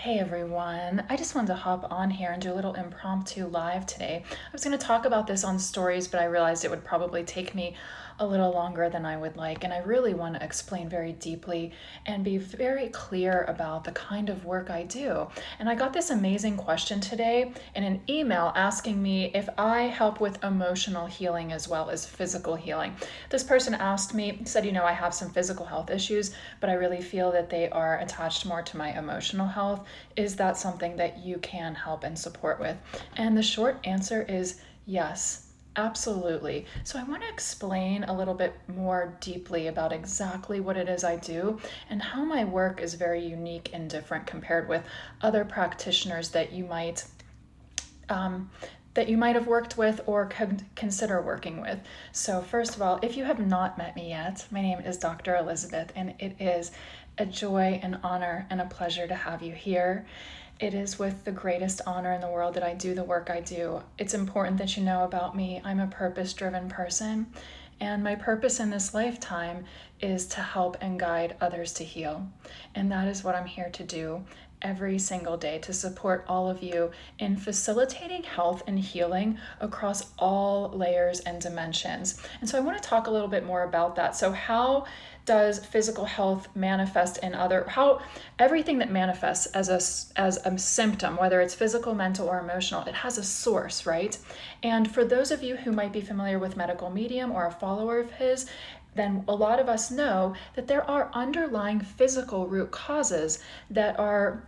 Hey everyone, I just wanted to hop on here and do a little impromptu live today. I was going to talk about this on stories, but I realized it would probably take me a little longer than I would like, and I really want to explain very deeply and be very clear about the kind of work I do. And I got this amazing question today in an email asking me if I help with emotional healing as well as physical healing. This person asked me, said, I have some physical health issues, but I really feel that they are attached more to my emotional health. Is that something that you can help and support with? And the short answer is yes. Absolutely. So I want to explain a little bit more deeply about exactly what it is I do and how my work is very unique and different compared with other practitioners that you might have worked with or could consider working with. So first of all, if you have not met me yet, my name is Dr. Elizabeth, and it is a joy and honor and a pleasure to have you here. It is with the greatest honor in the world that I do the work I do. It's important that you know about me. I'm a purpose-driven person, and my purpose in this lifetime is to help and guide others to heal. And that is what I'm here to do every single day, to support all of you in facilitating health and healing across all layers and dimensions. And so I want to talk a little bit more about that. So how does physical health manifest in how everything that manifests as a symptom, whether it's physical, mental, or emotional, it has a source, right? And for those of you who might be familiar with Medical Medium or a follower of his, then a lot of us know that there are underlying physical root causes that are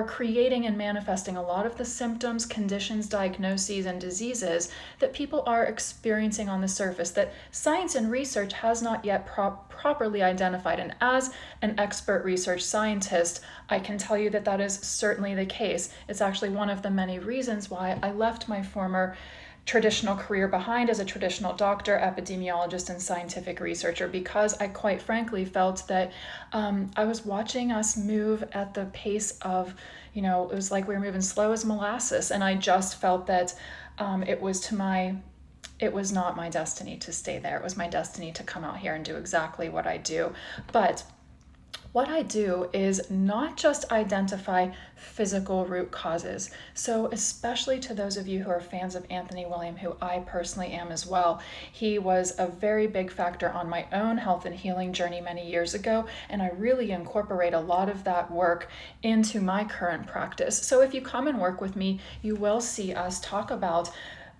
creating and manifesting a lot of the symptoms, conditions, diagnoses, and diseases that people are experiencing on the surface that science and research has not yet properly identified. And as an expert research scientist, I can tell you that that is certainly the case. It's actually one of the many reasons why I left my former traditional career behind as a traditional doctor, epidemiologist, and scientific researcher, because I quite frankly felt that I was watching us move at the pace of, it was like we were moving slow as molasses, and I just felt that it was not my destiny to stay there. It was my destiny to come out here and do exactly what I do. But what I do is not just identify physical root causes. So especially to those of you who are fans of Anthony William, who I personally am as well, he was a very big factor on my own health and healing journey many years ago, and I really incorporate a lot of that work into my current practice. So if you come and work with me, you will see us talk about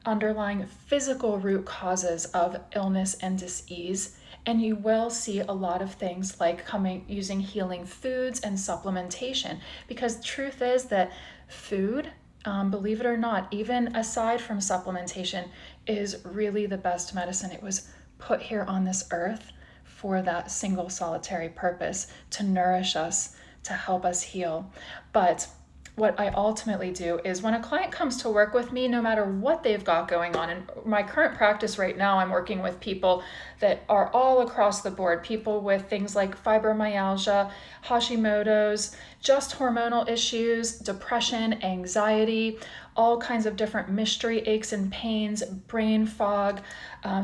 underlying physical root causes of illness and disease. And you will see a lot of things like using healing foods and supplementation, because the truth is that food, believe it or not, even aside from supplementation, is really the best medicine. It was put here on this earth for that single solitary purpose, to nourish us, to help us heal. But what I ultimately do is when a client comes to work with me, no matter what they've got going on, in my current practice right now, I'm working with people that are all across the board, people with things like fibromyalgia, Hashimoto's, just hormonal issues, depression, anxiety, all kinds of different mystery aches and pains, brain fog,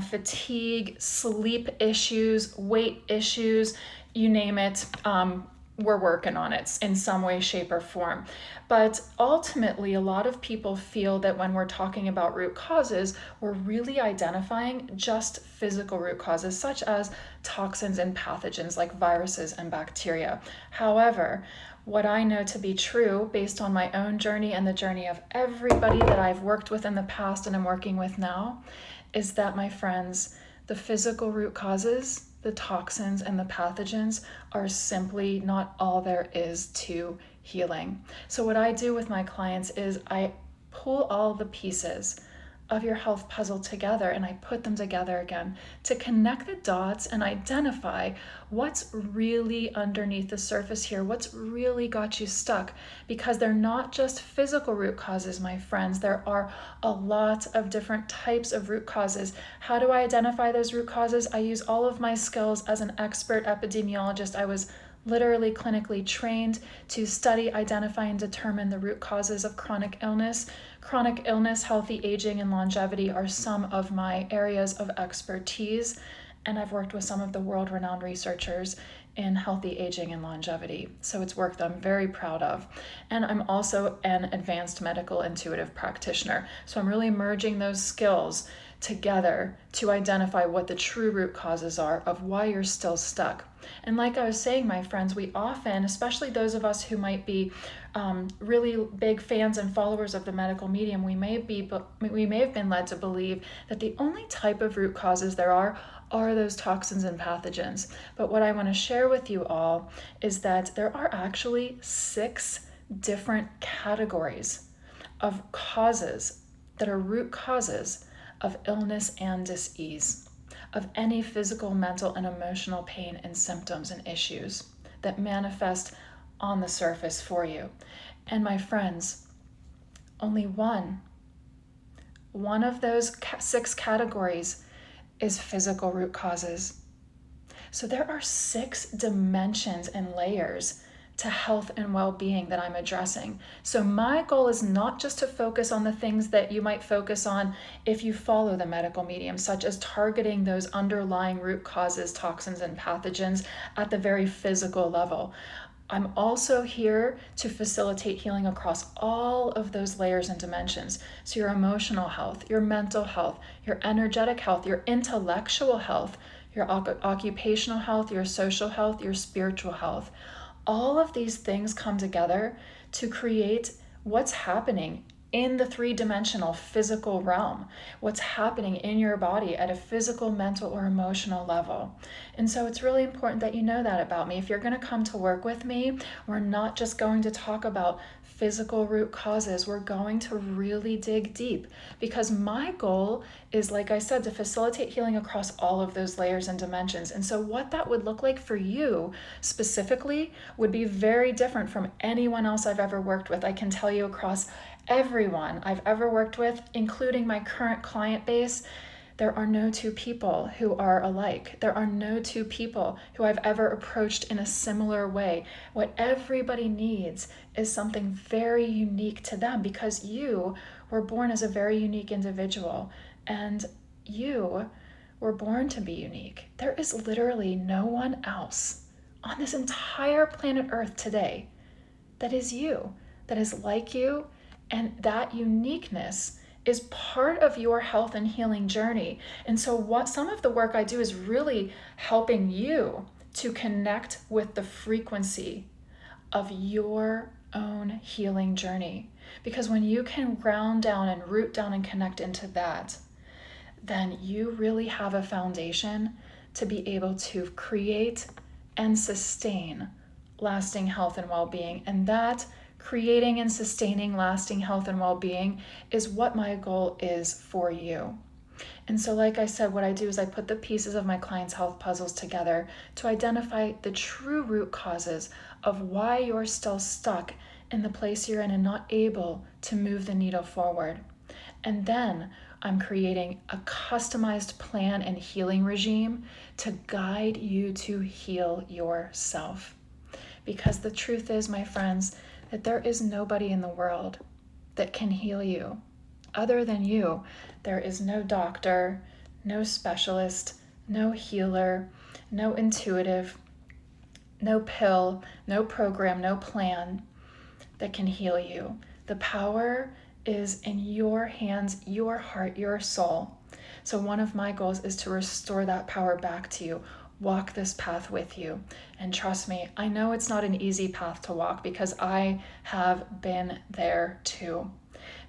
fatigue, sleep issues, weight issues, you name it. We're working on it in some way, shape, or form. But ultimately, a lot of people feel that when we're talking about root causes, we're really identifying just physical root causes, such as toxins and pathogens like viruses and bacteria. However, what I know to be true based on my own journey and the journey of everybody that I've worked with in the past and I'm working with now is that, my friends, the physical root causes, the toxins and the pathogens, are simply not all there is to healing. So what I do with my clients is I pull all the pieces of your health puzzle together and I put them together again to connect the dots and identify what's really underneath the surface here, what's really got you stuck, because they're not just physical root causes, my friends. There are a lot of different types of root causes. How do I identify those root causes? I use all of my skills as an expert epidemiologist. I was literally clinically trained to study, identify, and determine the root causes of chronic illness. Chronic illness, healthy aging, and longevity are some of my areas of expertise, and I've worked with some of the world-renowned researchers in healthy aging and longevity. So it's work that I'm very proud of. And I'm also an advanced medical intuitive practitioner. So I'm really merging those skills together to identify what the true root causes are of why you're still stuck. And like I was saying, my friends, we often, especially those of us who might be really big fans and followers of the medical medium, we may have been led to believe that the only type of root causes there are those toxins and pathogens. But what I want to share with you all is that there are actually 6 different categories of causes that are root causes of illness and dis-ease, of any physical, mental, and emotional pain and symptoms and issues that manifest on the surface for you. And my friends, only one of those 6 categories is physical root causes. So there are 6 dimensions and layers to health and well-being that I'm addressing. So my goal is not just to focus on the things that you might focus on if you follow the medical medium, such as targeting those underlying root causes, toxins, and pathogens at the very physical level. I'm also here to facilitate healing across all of those layers and dimensions. So your emotional health, your mental health, your energetic health, your intellectual health, your occupational health, your social health, your spiritual health. All of these things come together to create what's happening in the 3-dimensional physical realm, what's happening in your body at a physical, mental, or emotional level. And so it's really important that you know that about me. If you're going to come to work with me, we're not just going to talk about physical root causes. We're going to really dig deep, because my goal is, like I said, to facilitate healing across all of those layers and dimensions. And so what that would look like for you specifically would be very different from anyone else I've ever worked with. I can tell you across everyone I've ever worked with, including my current client base, there are no 2 people who are alike. There are no 2 people who I've ever approached in a similar way. What everybody needs is something very unique to them, because you were born as a very unique individual, and you were born to be unique. There is literally no one else on this entire planet Earth today that is you, that is like you, and that uniqueness is part of your health and healing journey. And so what some of the work I do is really helping you to connect with the frequency of your own healing journey. Because when you can ground down and root down and connect into that, then you really have a foundation to be able to create and sustain lasting health and well-being. And that creating and sustaining lasting health and well-being is what my goal is for you. And so, like I said, what I do is I put the pieces of my clients' health puzzles together to identify the true root causes of why you're still stuck in the place you're in and not able to move the needle forward. And then I'm creating a customized plan and healing regime to guide you to heal yourself. Because the truth is, my friends, that there is nobody in the world that can heal you other than you. There is no doctor, no specialist, no healer, no intuitive, no pill, no program, no plan that can heal you. The power is in your hands, your heart, your soul. So one of my goals is to restore that power back to you. Walk this path with you. And trust me, I know it's not an easy path to walk, because I have been there too.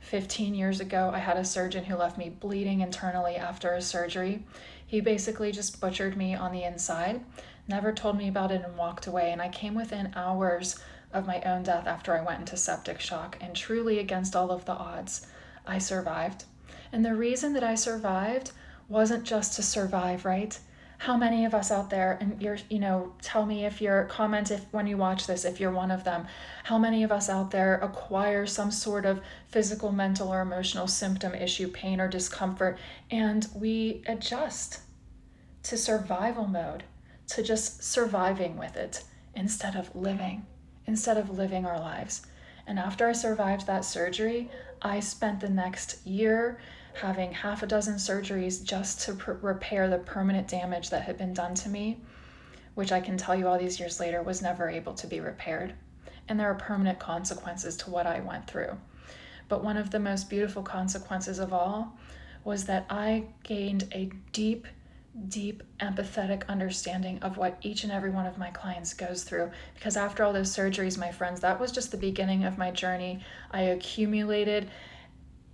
15 years ago, I had a surgeon who left me bleeding internally after a surgery. He basically just butchered me on the inside, never told me about it, and walked away. And I came within hours of my own death after I went into septic shock. And truly, against all of the odds, I survived. And the reason that I survived wasn't just to survive, right? How many of us out there, and tell me if you're, comment if when you watch this, if you're one of them, how many of us out there acquire some sort of physical, mental, or emotional symptom, issue, pain, or discomfort, and we adjust to survival mode, to just surviving with it instead of living our lives. And after I survived that surgery, I spent the next year having 6 surgeries just to repair the permanent damage that had been done to me. which I can tell you all these years later was never able to be repaired. And there are permanent consequences to what I went through. But one of the most beautiful consequences of all was that I gained a deep, deep empathetic understanding of what each and every one of my clients goes through. Because after all those surgeries, my friends, that was just the beginning of my journey. I accumulated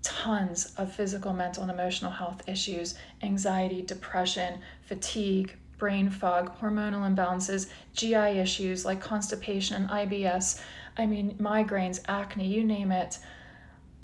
tons of physical, mental, and emotional health issues: anxiety, depression, fatigue, brain fog, hormonal imbalances, GI issues like constipation and IBS, migraines, acne, you name it.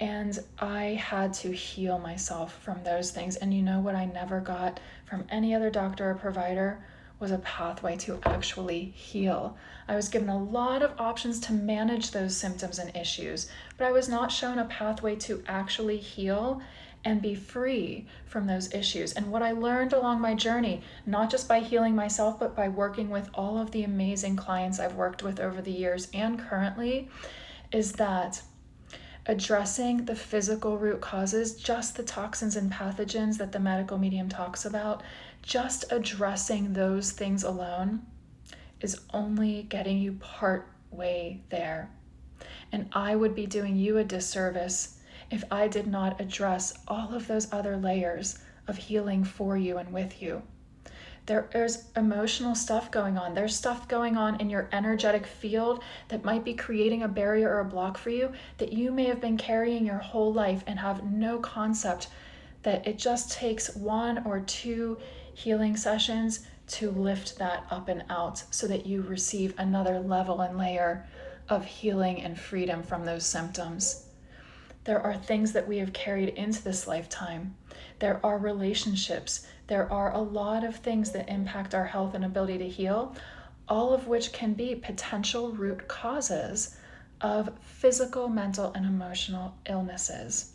And I had to heal myself from those things. And you know what I never got from any other doctor or provider was a pathway to actually heal. I was given a lot of options to manage those symptoms and issues, but I was not shown a pathway to actually heal and be free from those issues. And what I learned along my journey, not just by healing myself, but by working with all of the amazing clients I've worked with over the years and currently, is that addressing the physical root causes, just the toxins and pathogens that the medical medium talks about, just addressing those things alone is only getting you part way there. And I would be doing you a disservice if I did not address all of those other layers of healing for you and with you. There's emotional stuff going on. There's stuff going on in your energetic field that might be creating a barrier or a block for you that you may have been carrying your whole life and have no concept that it just takes 1 or 2 healing sessions to lift that up and out so that you receive another level and layer of healing and freedom from those symptoms. There are things that we have carried into this lifetime. There are relationships. There are a lot of things that impact our health and ability to heal, all of which can be potential root causes of physical, mental, and emotional illnesses.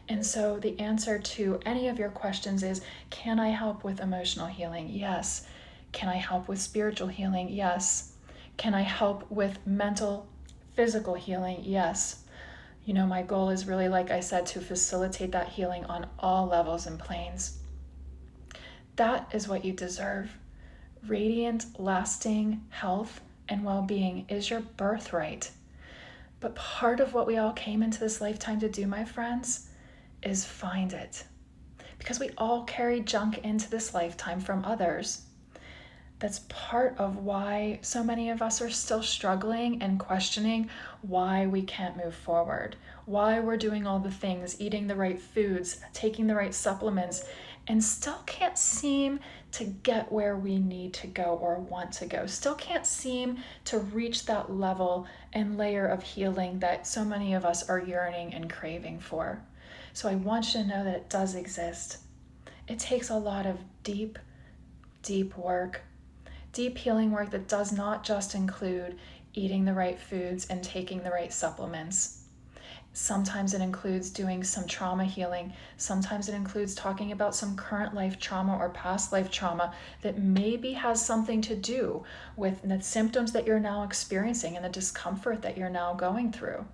And so the answer to any of your questions is, can I help with emotional healing? Yes. Can I help with spiritual healing? Yes. Can I help with mental, physical healing? Yes. You know, my goal is really, like I said, to facilitate that healing on all levels and planes. That is what you deserve. Radiant, lasting health and well-being is your birthright. But part of what we all came into this lifetime to do, my friends, is find it. Because we all carry junk into this lifetime from others. That's part of why so many of us are still struggling and questioning why we can't move forward, why we're doing all the things, eating the right foods, taking the right supplements, and still can't seem to get where we need to go or want to go, still can't seem to reach that level and layer of healing that so many of us are yearning and craving for. So I want you to know that it does exist. It takes a lot of deep, deep work. Deep healing work that does not just include eating the right foods and taking the right supplements. Sometimes it includes doing some trauma healing. Sometimes it includes talking about some current life trauma or past life trauma that maybe has something to do with the symptoms that you're now experiencing and the discomfort that you're now going through.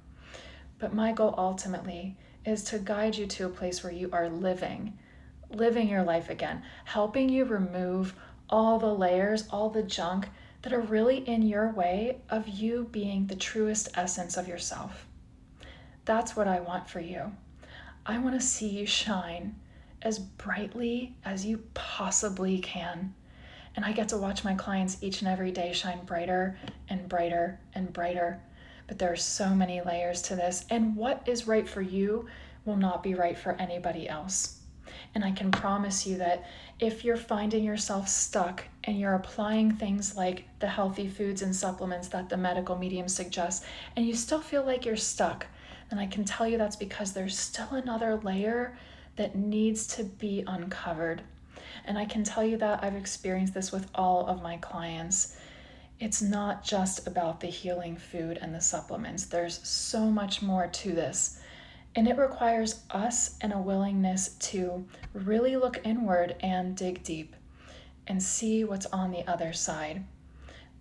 But my goal ultimately is to guide you to a place where you are living your life again, helping you remove all the layers, all the junk that are really in your way of you being the truest essence of yourself. That's what I want for you. I want to see you shine as brightly as you possibly can. And I get to watch my clients each and every day shine brighter and brighter and brighter. But there are so many layers to this. And what is right for you will not be right for anybody else. And I can promise you that if you're finding yourself stuck and you're applying things like the healthy foods and supplements that the medical medium suggests, and you still feel like you're stuck, then I can tell you that's because there's still another layer that needs to be uncovered. And I can tell you that I've experienced this with all of my clients. It's not just about the healing food and the supplements. There's so much more to this. And it requires us and a willingness to really look inward and dig deep and see what's on the other side.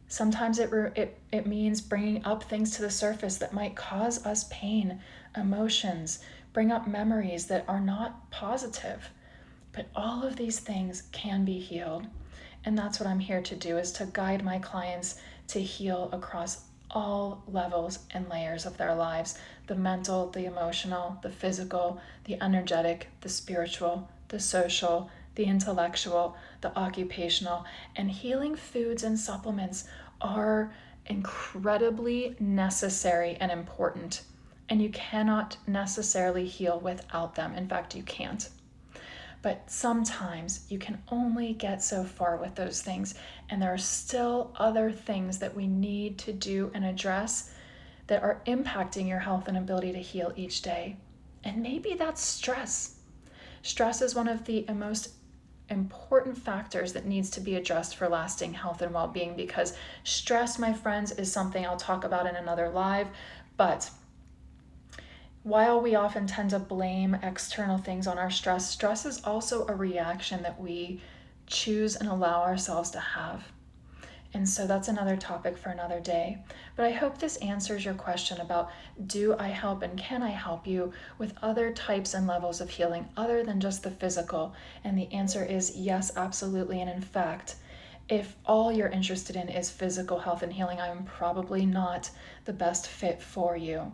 Sometimes it means bringing up things to the surface that might cause us pain, emotions, bring up memories that are not positive. But all of these things can be healed. And that's what I'm here to do, is to guide my clients to heal across all levels and layers of their lives: the mental, the emotional, the physical, the energetic, the spiritual, the social, the intellectual, the occupational. And healing foods and supplements are incredibly necessary and important. And you cannot necessarily heal without them. In fact, you can't. But sometimes you can only get so far with those things, and there are still other things that we need to do and address that are impacting your health and ability to heal each day. And maybe that's stress. Stress is one of the most important factors that needs to be addressed for lasting health and well-being, because stress, my friends, is something I'll talk about in another live. But while we often tend to blame external things on our stress, stress is also a reaction that we choose and allow ourselves to have. And so that's another topic for another day. But I hope this answers your question about, do I help and can I help you with other types and levels of healing other than just the physical? And the answer is yes, absolutely. And in fact, if all you're interested in is physical health and healing, I'm probably not the best fit for you,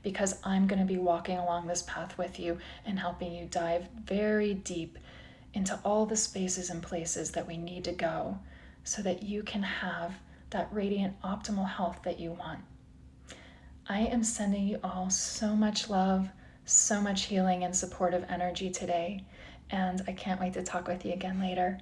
because I'm going to be walking along this path with you and helping you dive very deep into all the spaces and places that we need to go so that you can have that radiant, optimal health that you want. I am sending you all so much love, so much healing and supportive energy today, and I can't wait to talk with you again later.